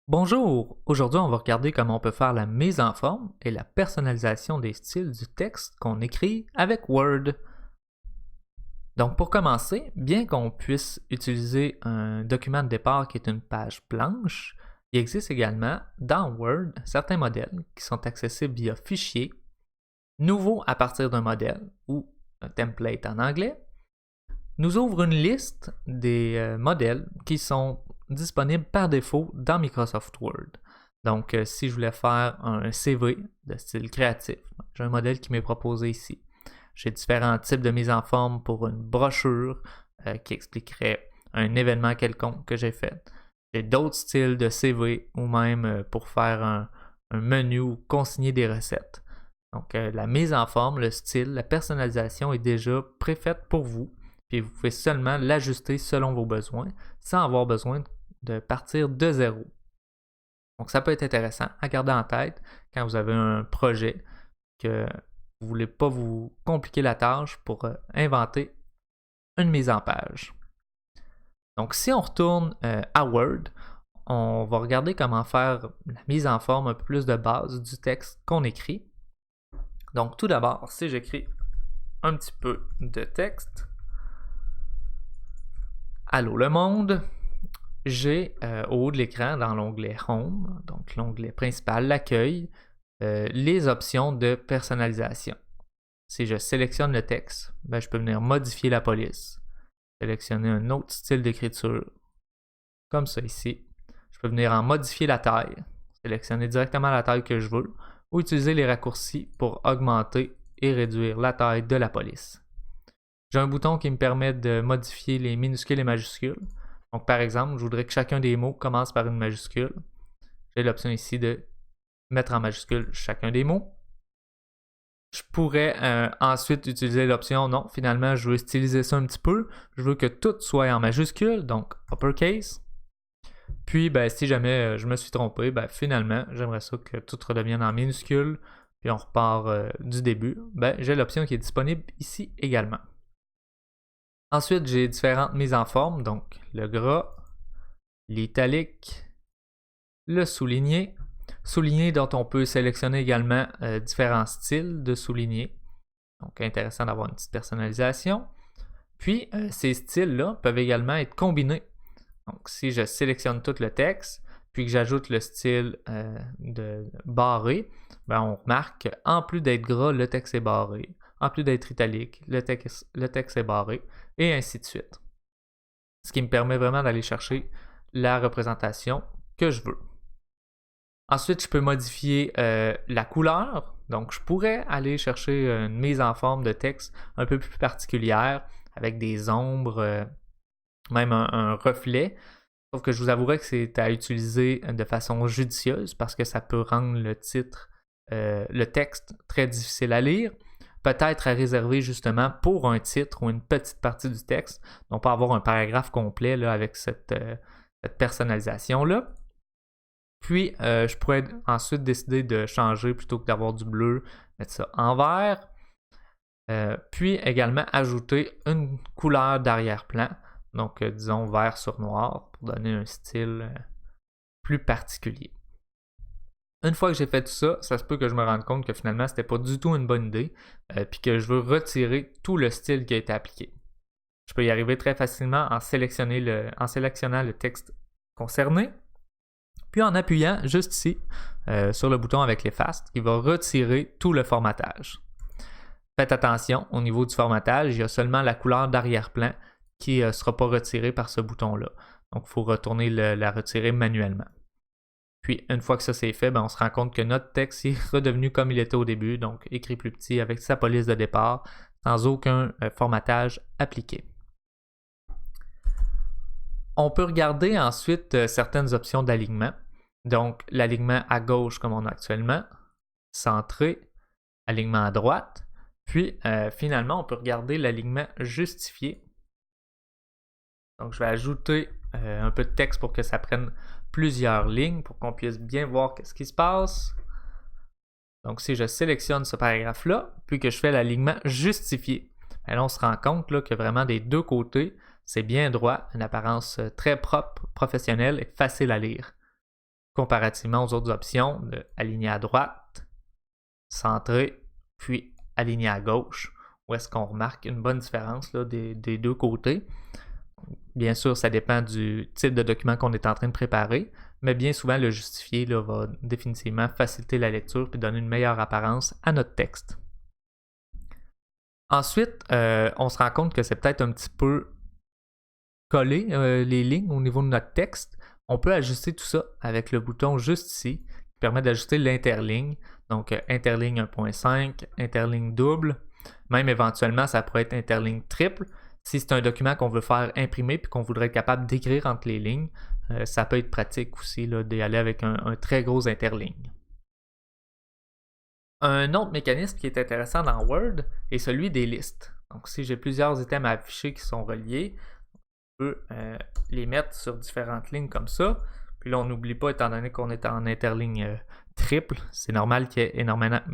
Bonjour! Aujourd'hui, on va regarder comment on peut faire la mise en forme et la personnalisation des styles du texte qu'on écrit avec Word. Donc, pour commencer, bien qu'on puisse utiliser un document de départ qui est une page blanche, il existe également dans Word certains modèles qui sont accessibles via Fichier, Nouveau à partir d'un modèle ou un template en anglais, nous ouvre une liste des modèles qui sont disponibles par défaut dans Microsoft Word. Donc, si je voulais faire un CV de style créatif, j'ai un modèle qui m'est proposé ici. J'ai différents types de mise en forme pour une brochure qui expliquerait un événement quelconque que j'ai fait. J'ai d'autres styles de CV ou même pour faire un menu ou consigner des recettes. Donc, la mise en forme, le style, la personnalisation est déjà préfaite pour vous. Puis vous pouvez seulement l'ajuster selon vos besoins sans avoir besoin de partir de zéro. Donc ça peut être intéressant à garder en tête quand vous avez un projet que vous ne voulez pas vous compliquer la tâche pour inventer une mise en page. Donc si on retourne à Word, on va regarder comment faire la mise en forme un peu plus de base du texte qu'on écrit. Donc tout d'abord, si j'écris un petit peu de texte, Allô le monde, j'ai au haut de l'écran dans l'onglet Home, donc l'onglet principal, l'accueil, les options de personnalisation. Si je sélectionne le texte, je peux venir modifier la police, sélectionner un autre style d'écriture, comme ça ici. Je peux venir en modifier la taille, sélectionner directement la taille que je veux, ou utiliser les raccourcis pour augmenter et réduire la taille de la police. J'ai un bouton qui me permet de modifier les minuscules et majuscules. Donc, par exemple, je voudrais que chacun des mots commence par une majuscule. J'ai l'option ici de mettre en majuscule chacun des mots. Je pourrais ensuite utiliser l'option non, finalement, je veux styliser ça un petit peu. Je veux que tout soit en majuscule, donc uppercase. Puis, si jamais je me suis trompé, finalement, j'aimerais ça que tout redevienne en minuscule. Puis, on repart du début. J'ai l'option qui est disponible ici également. Ensuite, j'ai différentes mises en forme, donc le gras, l'italique, le souligné. Souligné dont on peut sélectionner également différents styles de souligné. Donc intéressant d'avoir une petite personnalisation. Puis ces styles-là peuvent également être combinés. Donc si je sélectionne tout le texte, puis que j'ajoute le style de barré, on remarque qu'en plus d'être gras, le texte est barré. En plus d'être italique, le texte est barré, et ainsi de suite. Ce qui me permet vraiment d'aller chercher la représentation que je veux. Ensuite, je peux modifier la couleur. Donc, je pourrais aller chercher une mise en forme de texte un peu plus particulière, avec des ombres, même un reflet. Sauf que je vous avouerai que c'est à utiliser de façon judicieuse parce que ça peut rendre le texte très difficile à lire. Peut-être à réserver justement pour un titre ou une petite partie du texte. Donc, pas avoir un paragraphe complet là, avec cette personnalisation-là. Puis, je pourrais ensuite décider de changer plutôt que d'avoir du bleu, mettre ça en vert. Puis également ajouter une couleur d'arrière-plan. Donc, disons vert sur noir pour donner un style plus particulier. Une fois que j'ai fait tout ça, ça se peut que je me rende compte que finalement, c'était pas du tout une bonne idée, puis que je veux retirer tout le style qui a été appliqué. Je peux y arriver très facilement en sélectionnant le texte concerné, puis en appuyant juste ici sur le bouton avec l'efface, qui va retirer tout le formatage. Faites attention, au niveau du formatage, il y a seulement la couleur d'arrière-plan qui ne sera pas retirée par ce bouton-là. Donc, il faut retourner la retirer manuellement. Puis, une fois que ça c'est fait, on se rend compte que notre texte est redevenu comme il était au début, donc écrit plus petit avec sa police de départ, sans aucun formatage appliqué. On peut regarder ensuite certaines options d'alignement. Donc, l'alignement à gauche comme on a actuellement, centré, alignement à droite. Puis, finalement, on peut regarder l'alignement justifié. Donc, je vais ajouter un peu de texte pour que ça prenne plusieurs lignes pour qu'on puisse bien voir ce qui se passe. Donc, si je sélectionne ce paragraphe-là, puis que je fais l'alignement justifié, là, on se rend compte là, que vraiment des deux côtés, c'est bien droit, une apparence très propre, professionnelle et facile à lire. comparativement aux autres options de aligner à droite, centrer, puis aligner à gauche, où est-ce qu'on remarque une bonne différence là, des deux côtés. Bien sûr, ça dépend du type de document qu'on est en train de préparer, mais bien souvent, le justifié là, va définitivement faciliter la lecture et donner une meilleure apparence à notre texte. Ensuite, on se rend compte que c'est peut-être un petit peu collé les lignes au niveau de notre texte. On peut ajuster tout ça avec le bouton juste ici, qui permet d'ajuster l'interligne. Donc, interligne 1.5, interligne double, même éventuellement, ça pourrait être interligne triple. Si c'est un document qu'on veut faire imprimer et qu'on voudrait être capable d'écrire entre les lignes, ça peut être pratique aussi d'y aller avec un très gros interligne. Un autre mécanisme qui est intéressant dans Word est celui des listes. Donc, si j'ai plusieurs items à afficher qui sont reliés, on peut les mettre sur différentes lignes comme ça. Puis là, on n'oublie pas, étant donné qu'on est en interligne triple, c'est normal qu'il y ait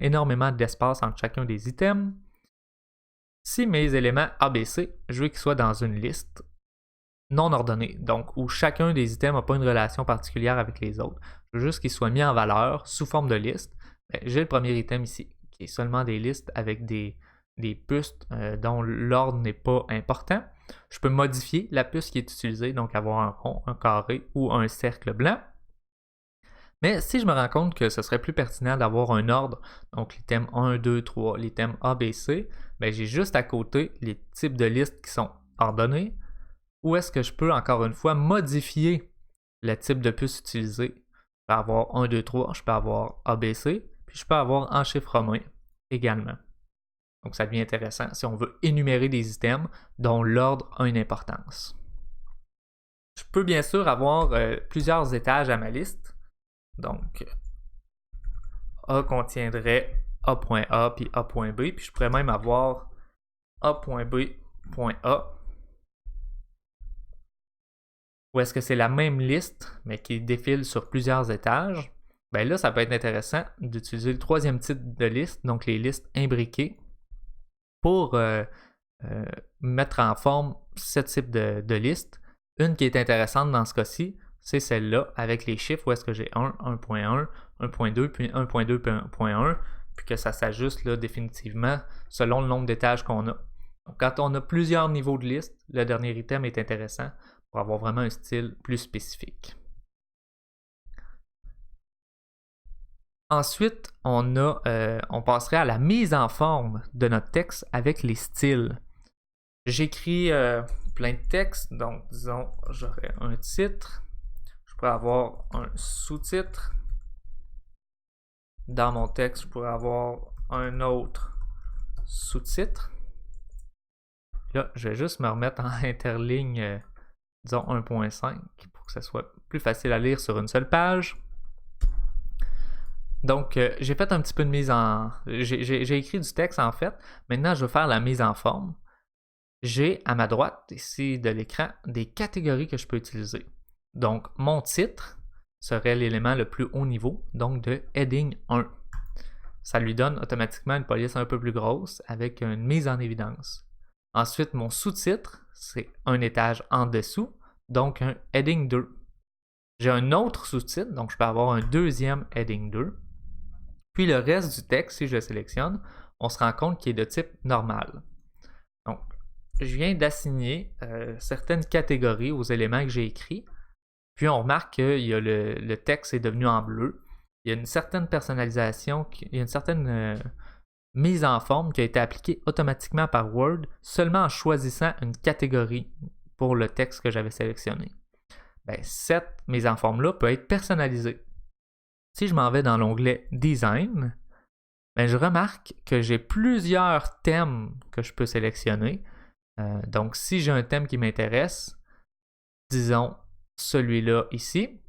énormément d'espace entre chacun des items. Si mes éléments ABC, je veux qu'ils soient dans une liste non ordonnée, donc où chacun des items n'a pas une relation particulière avec les autres, je veux juste qu'ils soient mis en valeur sous forme de liste. J'ai le premier item ici, qui est seulement des listes avec des puces dont l'ordre n'est pas important. Je peux modifier la puce qui est utilisée, donc avoir un rond, un carré ou un cercle blanc. Mais si je me rends compte que ce serait plus pertinent d'avoir un ordre, donc l'item 1, 2, 3, l'item ABC, j'ai juste à côté les types de listes qui sont ordonnés. Où est-ce que je peux, encore une fois, modifier le type de puce utilisé? Je peux avoir 1, 2, 3, je peux avoir ABC, puis je peux avoir en chiffre romain également. Donc ça devient intéressant si on veut énumérer des items dont l'ordre a une importance. Je peux bien sûr avoir plusieurs étages à ma liste. Donc, A contiendrait A.A puis A.B, puis je pourrais même avoir A.B.A. Ou est-ce que c'est la même liste, mais qui défile sur plusieurs étages? Là, ça peut être intéressant d'utiliser le troisième type de liste, donc les listes imbriquées, pour mettre en forme ce type de liste. Une qui est intéressante dans ce cas-ci, c'est celle-là, avec les chiffres où est-ce que j'ai 1, 1.1, 1.2, puis 1.2.1, puis que ça s'ajuste là, définitivement selon le nombre d'étages qu'on a. Donc, quand on a plusieurs niveaux de liste, le dernier item est intéressant pour avoir vraiment un style plus spécifique. Ensuite, on passerait à la mise en forme de notre texte avec les styles. J'écris plein de textes, donc disons, j'aurais un titre. Je pourrais avoir un sous-titre. Dans mon texte, je pourrais avoir un autre sous-titre. Là, je vais juste me remettre en interligne, disons 1.5, pour que ça soit plus facile à lire sur une seule page. Donc, j'ai fait un petit peu de mise en... J'ai écrit du texte, en fait. Maintenant, je vais faire la mise en forme. J'ai, à ma droite, ici de l'écran, des catégories que je peux utiliser. Donc, mon titre serait l'élément le plus haut niveau, donc de heading 1. Ça lui donne automatiquement une police un peu plus grosse avec une mise en évidence. Ensuite, mon sous-titre, c'est un étage en dessous, donc un heading 2. J'ai un autre sous-titre, donc je peux avoir un deuxième heading 2. Puis le reste du texte, si je le sélectionne, on se rend compte qu'il est de type normal. Donc, je viens d'assigner certaines catégories aux éléments que j'ai écrits. Puis on remarque que le texte est devenu en bleu. Il y a une certaine personnalisation, il y a une certaine mise en forme qui a été appliquée automatiquement par Word seulement en choisissant une catégorie pour le texte que j'avais sélectionné. Cette mise en forme-là peut être personnalisée. Si je m'en vais dans l'onglet Design, je remarque que j'ai plusieurs thèmes que je peux sélectionner. Donc, si j'ai un thème qui m'intéresse, disons celui-là ici,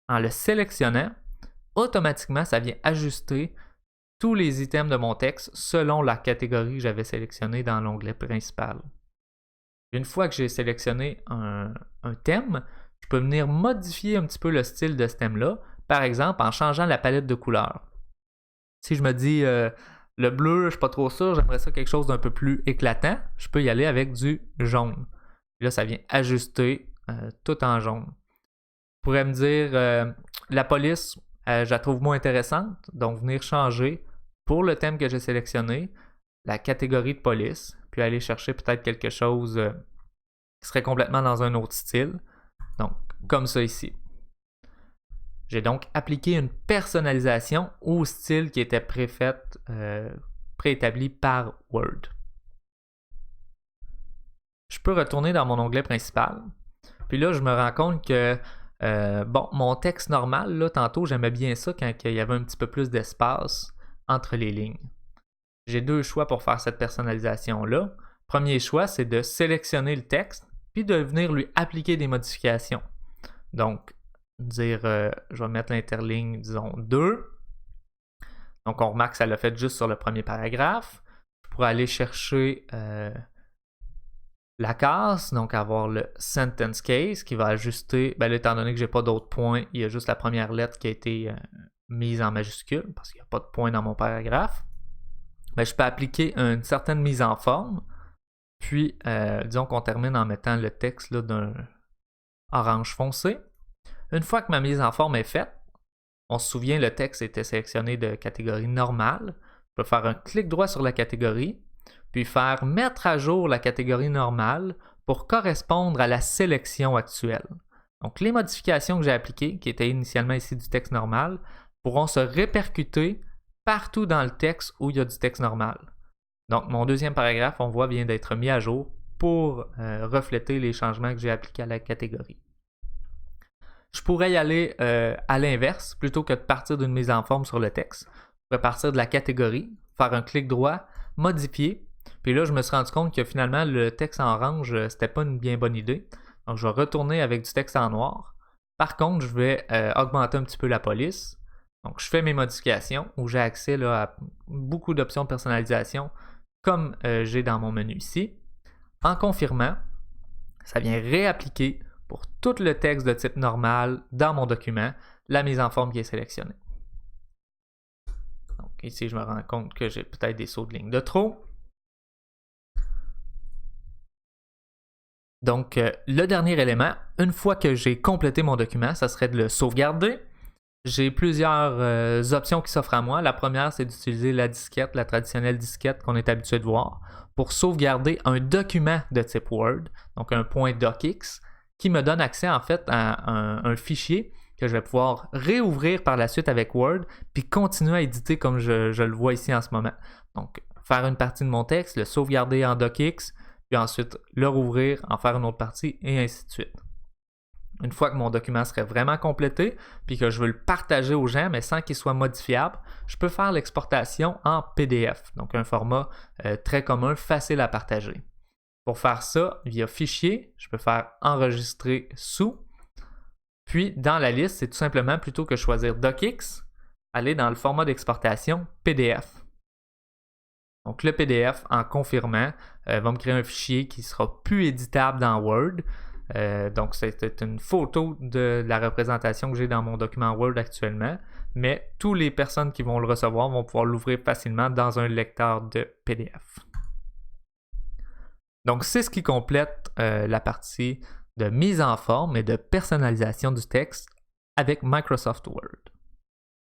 en le sélectionnant, automatiquement, ça vient ajuster tous les items de mon texte selon la catégorie que j'avais sélectionnée dans l'onglet principal. Une fois que j'ai sélectionné un thème, je peux venir modifier un petit peu le style de ce thème-là, par exemple en changeant la palette de couleurs. Si je me dis le bleu, je ne suis pas trop sûr, j'aimerais ça quelque chose d'un peu plus éclatant, je peux y aller avec du jaune. Là, ça vient ajuster tout en jaune. Je pourrais me dire La police, je la trouve moins intéressante, donc venir changer pour le thème que j'ai sélectionné, la catégorie de police, puis aller chercher peut-être quelque chose qui serait complètement dans un autre style. Donc, comme ça ici. J'ai donc appliqué une personnalisation au style qui était préétabli par Word. Je peux retourner dans mon onglet principal. Puis là, je me rends compte que mon texte normal, là, tantôt, j'aimais bien ça quand il y avait un petit peu plus d'espace entre les lignes. J'ai deux choix pour faire cette personnalisation-là. Premier choix, c'est de sélectionner le texte, puis de venir lui appliquer des modifications. Donc, dire, je vais mettre l'interligne, disons, 2. Donc, on remarque que ça l'a fait juste sur le premier paragraphe. Je pourrais aller chercher la case, donc avoir le sentence case qui va ajuster, là, étant donné que j'ai pas d'autres points, il y a juste la première lettre qui a été mise en majuscule parce qu'il n'y a pas de point dans mon paragraphe. Je peux appliquer une certaine mise en forme, puis disons qu'on termine en mettant le texte là, d'un orange foncé. Une fois que ma mise en forme est faite, on se souvient le texte était sélectionné de catégorie normale. Je peux faire un clic droit sur la catégorie, puis faire mettre à jour la catégorie normale pour correspondre à la sélection actuelle. Donc les modifications que j'ai appliquées, qui étaient initialement ici du texte normal, pourront se répercuter partout dans le texte où il y a du texte normal. Donc mon deuxième paragraphe, on voit, vient d'être mis à jour pour refléter les changements que j'ai appliqués à la catégorie. Je pourrais y aller à l'inverse, plutôt que de partir d'une mise en forme sur le texte. Je pourrais partir de la catégorie, faire un clic droit, modifier. Puis là, je me suis rendu compte que finalement, le texte en orange, c'était pas une bien bonne idée. Donc, je vais retourner avec du texte en noir. Par contre, je vais augmenter un petit peu la police. Donc, je fais mes modifications où j'ai accès là, à beaucoup d'options de personnalisation comme j'ai dans mon menu ici. En confirmant, ça vient réappliquer pour tout le texte de type normal dans mon document la mise en forme qui est sélectionnée. Donc ici, je me rends compte que j'ai peut-être des sauts de ligne de trop. Donc, le dernier élément, une fois que j'ai complété mon document, ça serait de le sauvegarder. J'ai plusieurs options qui s'offrent à moi. La première, c'est d'utiliser la disquette, la traditionnelle disquette qu'on est habitué de voir, pour sauvegarder un document de type Word, donc un .docx, qui me donne accès en fait à un fichier que je vais pouvoir réouvrir par la suite avec Word, puis continuer à éditer comme je le vois ici en ce moment. Donc, faire une partie de mon texte, le sauvegarder en docx, puis ensuite le rouvrir, en faire une autre partie, et ainsi de suite. Une fois que mon document serait vraiment complété, puis que je veux le partager aux gens, mais sans qu'il soit modifiable, je peux faire l'exportation en PDF, donc un format très commun, facile à partager. Pour faire ça, via Fichier, je peux faire Enregistrer sous. Puis, dans la liste, c'est tout simplement, plutôt que choisir DocX, aller dans le format d'exportation PDF. Donc, le PDF, en confirmant, va me créer un fichier qui ne sera plus éditable dans Word. Donc, c'est une photo de la représentation que j'ai dans mon document Word actuellement. Mais toutes les personnes qui vont le recevoir vont pouvoir l'ouvrir facilement dans un lecteur de PDF. Donc, c'est ce qui complète la partie de mise en forme et de personnalisation du texte avec Microsoft Word.